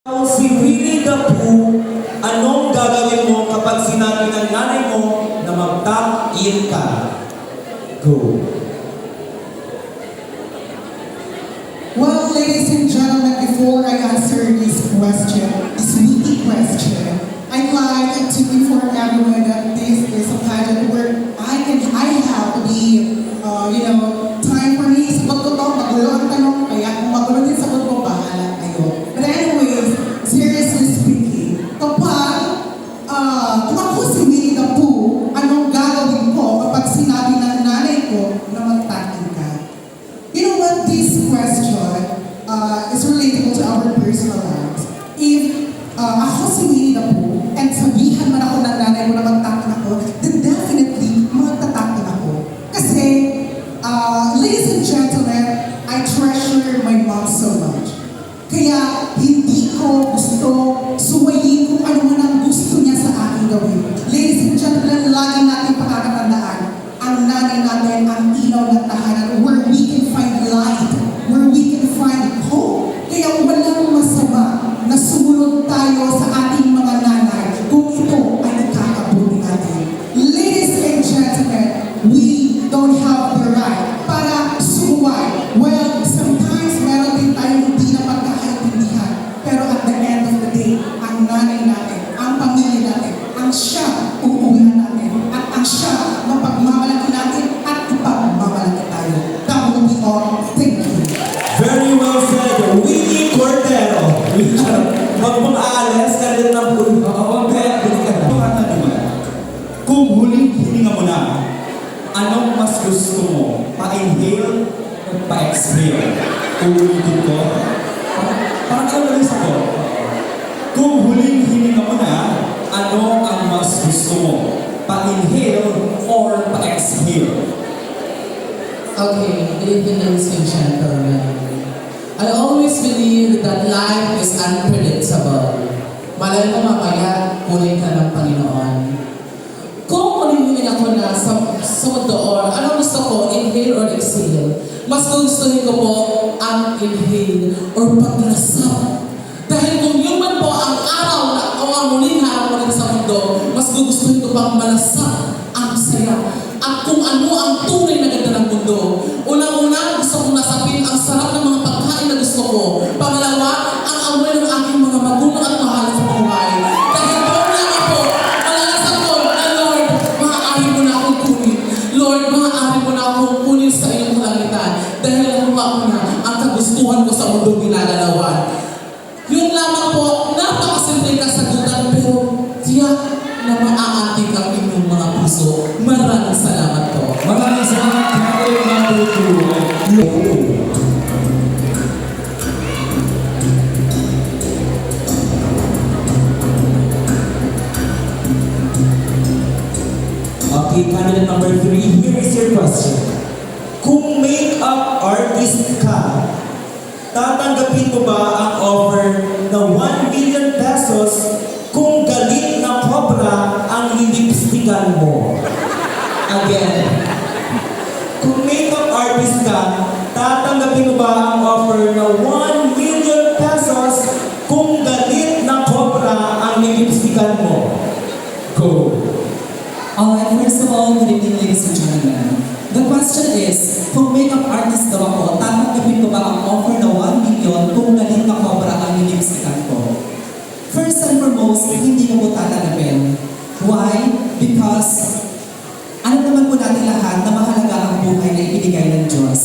Si Winnie the Pooh, anong gagawin mo kapag sinabi ng nanay mo na mag-tap-in ka? Go. Well, ladies and gentlemen, before I answer this witty question, I'd like to inform everyone that this is a pageant where I have the, time for me. Sagot ko to, magulo ang tanong, kaya kung magulo din sagot ko, bahala kayo. But anyways, seriously speaking, kung ako si Winnie the Pooh, anong gagawin ko kapag sinabi ng nanay ko na mag-tap-in ka? You know what, this question is relatable to our personal lives. If ako si Winnie the Pooh, and sabihan man ako ng nanay mo na mag-tap-in ako, then definitely magta-tap-in ako. Kasi, ladies and gentlemen, I treasure my mom so much. Kaya hindi ko gusto suwayin kung ano man ang gusto niya sa akin gawin. Ladies and gentlemen, lagi natin pakakatandaan, ang nanay natin ang ilaw ng tahanan where we can find light, where we can find hope. Kaya walang masama na sumunod tayo sa ating mga nanay kung ito ay ikakabuti natin. Ladies and gentlemen, we don't have the right para sumuway. Well, sometimes meron din tayong hindi na pagkakaintindihan. Pero at the end of the day, ang nanay natin, ang pamilya natin, ang siya uuwihan natin, at ang siya mapagmamalaki natin at ipagmamalaki tayo. WBO, thank you. Very well said, Winnie Cordero. Huwag mong aalas ka rin ng puno. Kaya hindi ka na. Kung huling hininga mo na, anong mas gusto mo? Pa-inhale o pa-exhale? Uulitin ko. Parang alam mo rin sagot. Kung huling hininga mo na, ano ang mas gusto mo? Pa-inhale or pa-exhale? Okay, good evening, ladies and gentlemen. I always believe that life is unpredictable. Malay mo mamaya, kunin ka ng Panginoon. Kung ulitin ako na sa mundo or anong gusto ko, inhale or exhale, mas gustuhin ko po ang inhale or paglasap. Dahil kung yun man po ang araw na o ang muling araw ko sa mundo, mas gustuhin ko pang malasap ang saya. At kung ano ang tunay na ganda ng mundo. Unang-una, gusto kong nasapin ang sarap ng mga pagkain na gusto ko. Pangalawa, ang amoy ng aking mga magulang at mahal sa buhay. Dahil doon lang ako, malalasap ko na Lord, maaari mo na akong kunin. Lord, maaari mo na akong kunin sa iyong kalangitan. Dahil nakuha ko na ang kagustuhan ko sa mundong ginagalawan. Yun lamang po, napakasimple kasagutan, pero tiyak na maaating ang inyong mga puso. Maraming salamat po. Maraming salamat. Category number 2. Okay, candidate number 3, here is your question. Kung makeup artist ka, tatanggapin mo ba ang offer na 1 million pesos kung galit na cobra ang lilipstikan mo? Again, kung makeup artist ka, tatanggapin mo ba ang offer na 1 million pesos kung galit na cobra ang lilipstikan mo? Go! Alright, first of all, good evening, ladies and gentlemen. The question is, kung makeup artist daw ako, tatanggapin ko ba ang offer na 1 million kung galit na cobra ang lilipstikan ko? First and foremost, hindi ko po tatanggapin. Why? Because alam naman po natin lahat na mahalaga ang buhay na ibinigay ng Diyos.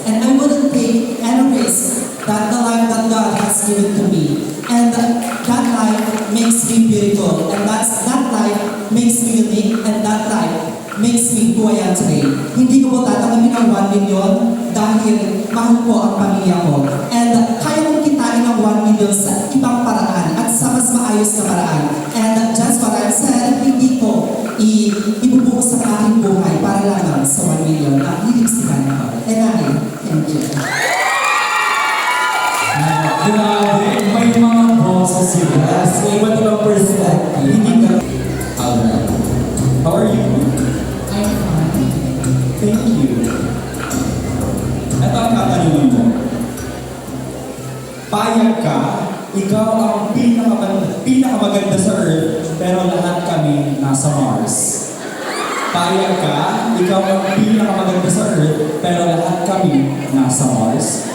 And I wouldn't take any risk that the life that God has given to me. And that life makes me beautiful. And that life makes me unique. And that life makes me who I am today. Hindi ko po tatanggapin ang 1 million dahil mahal ko ang pamilya ko. And kaya kong kitain ang 1 million sa ibang paraan at sa mas maayos na paraan. And just what I've said, hindi ko ibubuhos sa aking buhay para lamang sa 1 million na lilipstikan ko. And thank you. Grabe, may mga boses yun. Yes, may iba't ibang perspective. Hindi ka... Alright. How are you? I'm fine. Thank you. Ito ang katanungan mo. Payag ka, ikaw ang pinakamaganda sa Earth, pero lahat kami nasa Mars. Payag ka, ikaw ang pinakamaganda sa Earth, pero lahat kami nasa Mars.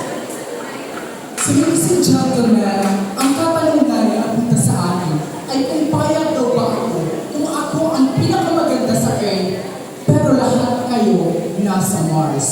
So, ladies and gentlemen, ang katanungan na punta sa akin ay kung payag daw ba ako kung ako ang pinakamaganda sa Earth, pero lahat kayo nasa Mars.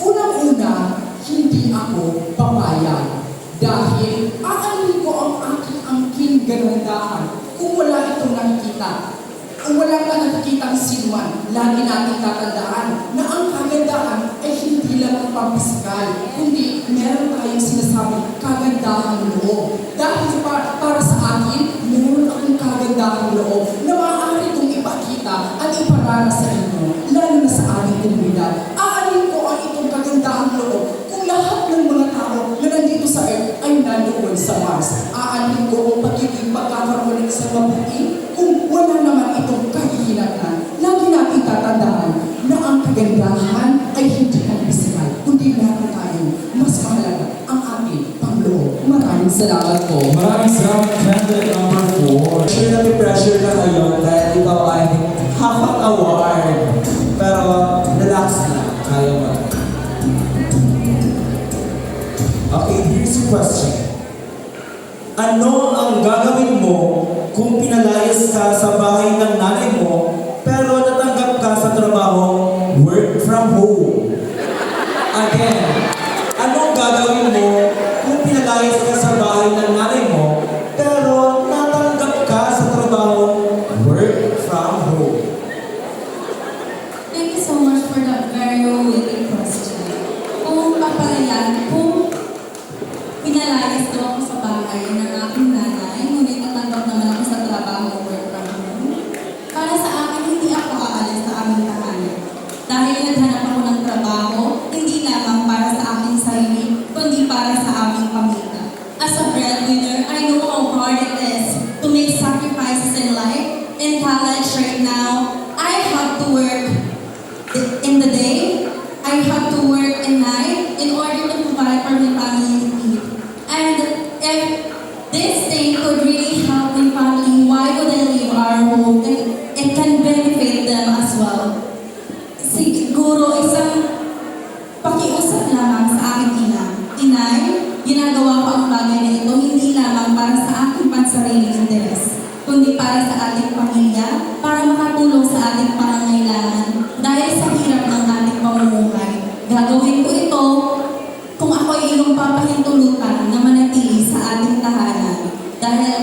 Unang-una, hindi ako papayag dahil aanin ko ang aking angking ganundahan kung wala itong nakikita. Kung wala ka nakikitang sinuman, lagi natin tatandaan na ang kagandahan ay hindi lang ang pampisikal, kundi meron tayong sinasabing kagandahang loob. Dahil para sa akin, meron akong kagandahang loob na maaari kong ipakita at iparara sa inyo, lalo na sa ating komunidad. Aanin ko ang itong kagandahang loob kung lahat ng mga tao na nandito sa Earth ay nandoon sa Mars. Aanin ko ang pagiging pagkakaroon ng isang mabuti kung wala naman itong kahihinatan. Lagi natin tatandaan na ang kagandahan ay hindi ang pisikal, kundi meron tayo mas mahalaga ang ating pangloob. Maraming salamat po. Maraming salamat, candidate number 4. Sure na may pressure ka ngayon dahil ikaw ay half an award. Pero relax na, kaya mo. Okay, here's your question. Ano ang gagawin mo kung pinalayas ka sa bahay ng nanay mo pero natanggap ka sa trabaho work from home? Again, anong gagawin mo kung pinalayas ka sa bahay ng nanay mo pero natanggap ka sa trabaho work from home? Thank you so much for that very witty question. Kung papalayan, kung pinalayas ko ako sa bahay ng aking nanay, ngunit natanggap naman ako sa trabaho work from home, para sa akin, hindi ako aalis sa aming tahanan. Dahil naghanap ako ng trabaho, hindi lamang para sa aking sarili, kundi para sa aming pamilya. As a breadwinner, I know how hard it is to make sacrifices in life. In college right now, I have to work in the day, I have to work at night in order to provide for my family needs. And if this thing could really help my family, why would I leave our home? It can benefit them as well. Siguro isang pakiusap lamang sa aking ina. Inay, ginagawa ko ang bagay na ito hindi lamang para sa aking pansariling interes, kundi para sa ating pamilya, para makatulong sa ating pangangailangan. Dahil sa hirap ng ating pamumuhay, gagawin ko ito kung ako ay iyong papahintulutan na manatili sa ating tahanan. Dahil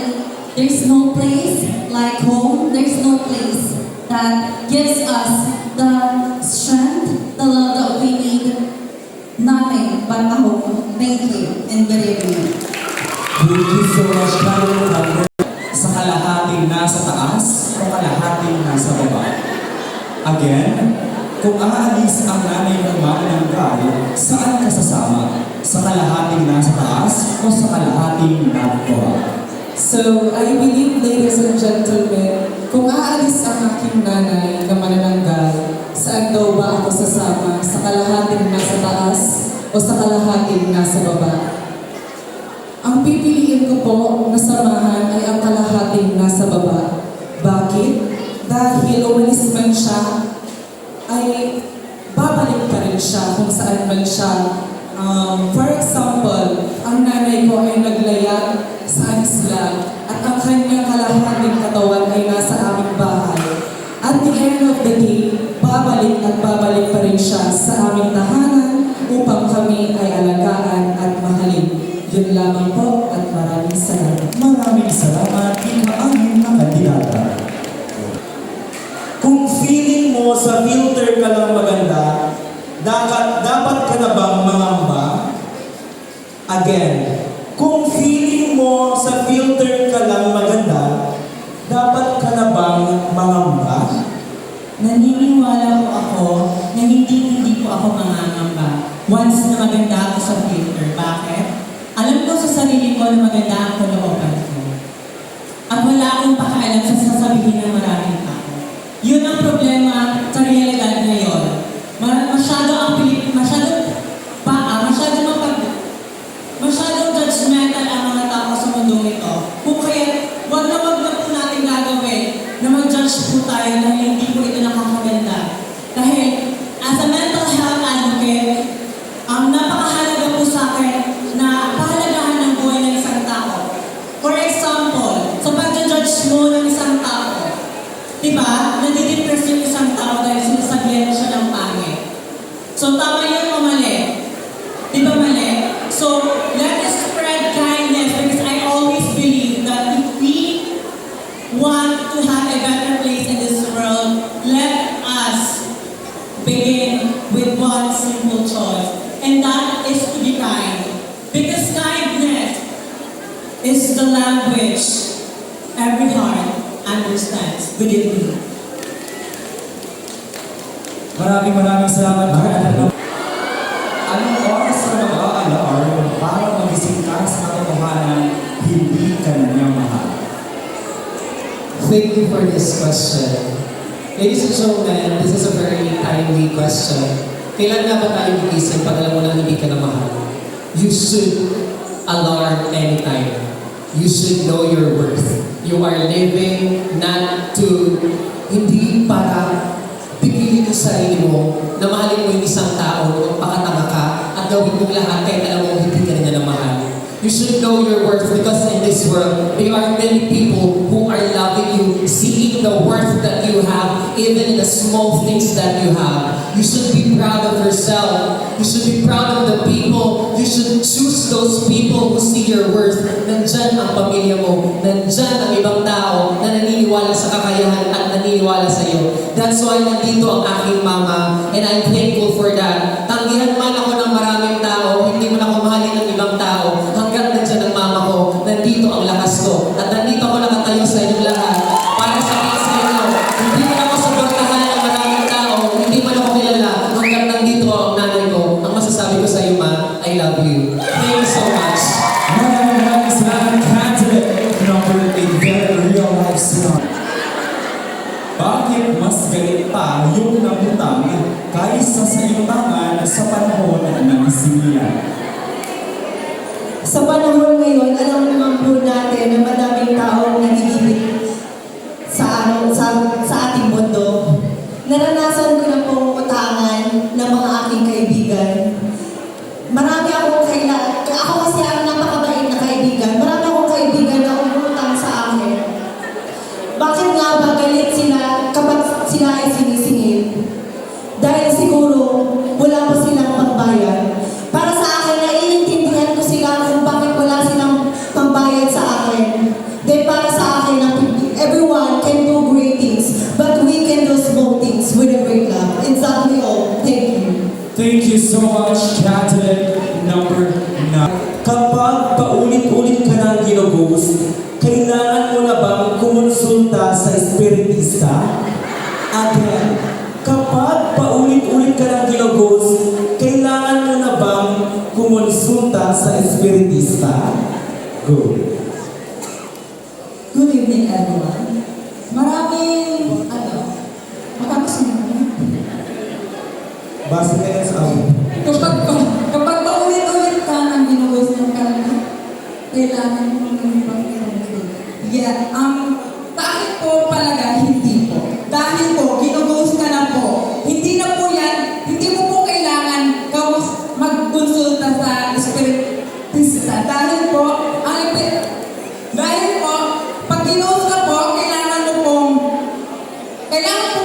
there's no place like home, there's no place that gives us the strength, the love that we need, nothing but a home. Thank you and good evening. Thank you so much, candidate number. Sa kalahating nasa taas o kalahating nasa baba? Again, kung aalis ang nanay ng manananggal, saan ka sasama? Sa kalahating nasa taas o sa kalahating nasa baba? So, I believe, ladies and gentlemen, kung aalis ang aking nanay na manananggal, saan daw ba ako sasama? Sa kalahating nasa taas o sa kalahating nasa baba? Ang pipiliin ko po na samahan ay ang kalahating nasa baba. Bakit? Dahil umalis man siya, ay babalik pa rin siya kung saan man siya. For example, ang nanay ko ay naglayag sa isla at ang kanyang kalahating katawan ay nasa aming bahay. At the end of the day, babalik at babalik pa rin siya sa aming tahanan upang kami ay alagaan at mahalin. Yun lamang po at maraming salamat. Maraming salamat, ika-amin na kandidata. Kung feeling mo sa filter ka lang maganda, dapat ka na bang mangamba? Again, kung feeling mo sa filter ka lang maganda, dapat ka na bang mangamba? Naniniwala po ako na hindi po ako mangangamba once na maganda ako sa filter. Bakit? Alam ko sa sarili ko na maganda ang kalooban ko. At wala akong pakialam sa sasabihin ng maraming tao. Yun ang problema sa realidad ngayon. Masyadong judgmental ang mga tao sa mundong ito. Kung kaya na-judge po tayo dahil hindi po ito nakakaganda. Dahil as a mental health advocate, napakahalaga po sa akin na pahalagahan ng buhay ng isang tao. For example, sa pag-judge mo ng isang tao, diba, nadidepress yung isang tao dahil sinasabihan siya ng pangit. So tama yun o mali? Diba mali? So let us spread kindness because I always believe that if we want to have a better place in this world, let us begin with one simple choice, and that is to be kind. Because kindness is the language every heart understands within me. Maraming salamat. Anong oras ka mag-aalarm para magising ka sa katotohanan hindi ka na niya mahal? Thank you for this question. Ladies and gentlemen, this is a very timely question. Kailan nga ba tayo gigising pag alam mo na hindi ka na mahal? You should alarm anytime. You should know your worth. You are living not to, hindi para pigilin yung sarili mo na mahalin mo yung isang tao kung pakatanga ka at gawin mo lahat kahit alam mo hindi ka rin na mahal. You should know your worth because in this world, there are many people who are loving you, seeing the worth that you have, even in the small things that you have. You should be proud of yourself. You should be proud of the people. You should choose those people who see your worth. Nandyan ang pamilya mo. Nandyan ang ibang tao na naniniwala sa kakayahan at naniniwala sa iyo. That's why nandito ang aking mama and I'm thankful for that. Tanggihan man ako ng maraming tao, hindi man ako mahalin ng ibang tao, hanggang nandyan ang mama ko, nandito ang lakas ko. At nandito ako nakatayo sa inyong lahat para sabihin sa inyo, hindi man ako suportahan ng maraming tao, hindi man ako kilala, hanggang nandito ang nanay ko. Ang masasabi ko sa iyo, ma, I love you. Thank you so much. Maraming salamat, candidate number 8, very real life scenario. Bakit mas galit pa yung nabutang kaysa sa inutangan sa panahon ng sinilan? Sa panahon ngayon, alam naman po natin na madaming taong nagigibit sa ating mundo. Naranasan ko na pong utangan ng mga aking kaibigan. Marami akong ako kasi ang napakabait na kaibigan. Marami akong kaibigan na umutang sa akin. Bakit nga ba galit sila kapag sila ay sinisingil? Dahil siguro wala pa silang pambayad. Para sa akin, naiintindihan ko sila kung bakit wala silang pambayad sa akin. Dahil para sa akin, everyone can do great things, but we can do small things with a great love. Exactly all. Thank you. Thank you so much, candidate number 9. Kapag paulit-ulit ka nang ginugos, kailangan mo na bang kumonsulta sa espiritista? Again, kapag paulit-ulit ka nang ginugos, kailangan mo na bang kumonsulta sa espiritista? Go. Good evening, everyone. Maraming, makakasunod. Basta ka sa Kapag paulit-ulit ka nang ginugos ng kalma, kailangan mo ng ibang Yeah, bakit po palaga hindi po? Dahil po, ginugos ka na po. Hindi na po yan, hindi mo po kailangan magkonsulta sa espiritista. Dahil po, pag ginugos ka po, kailangan po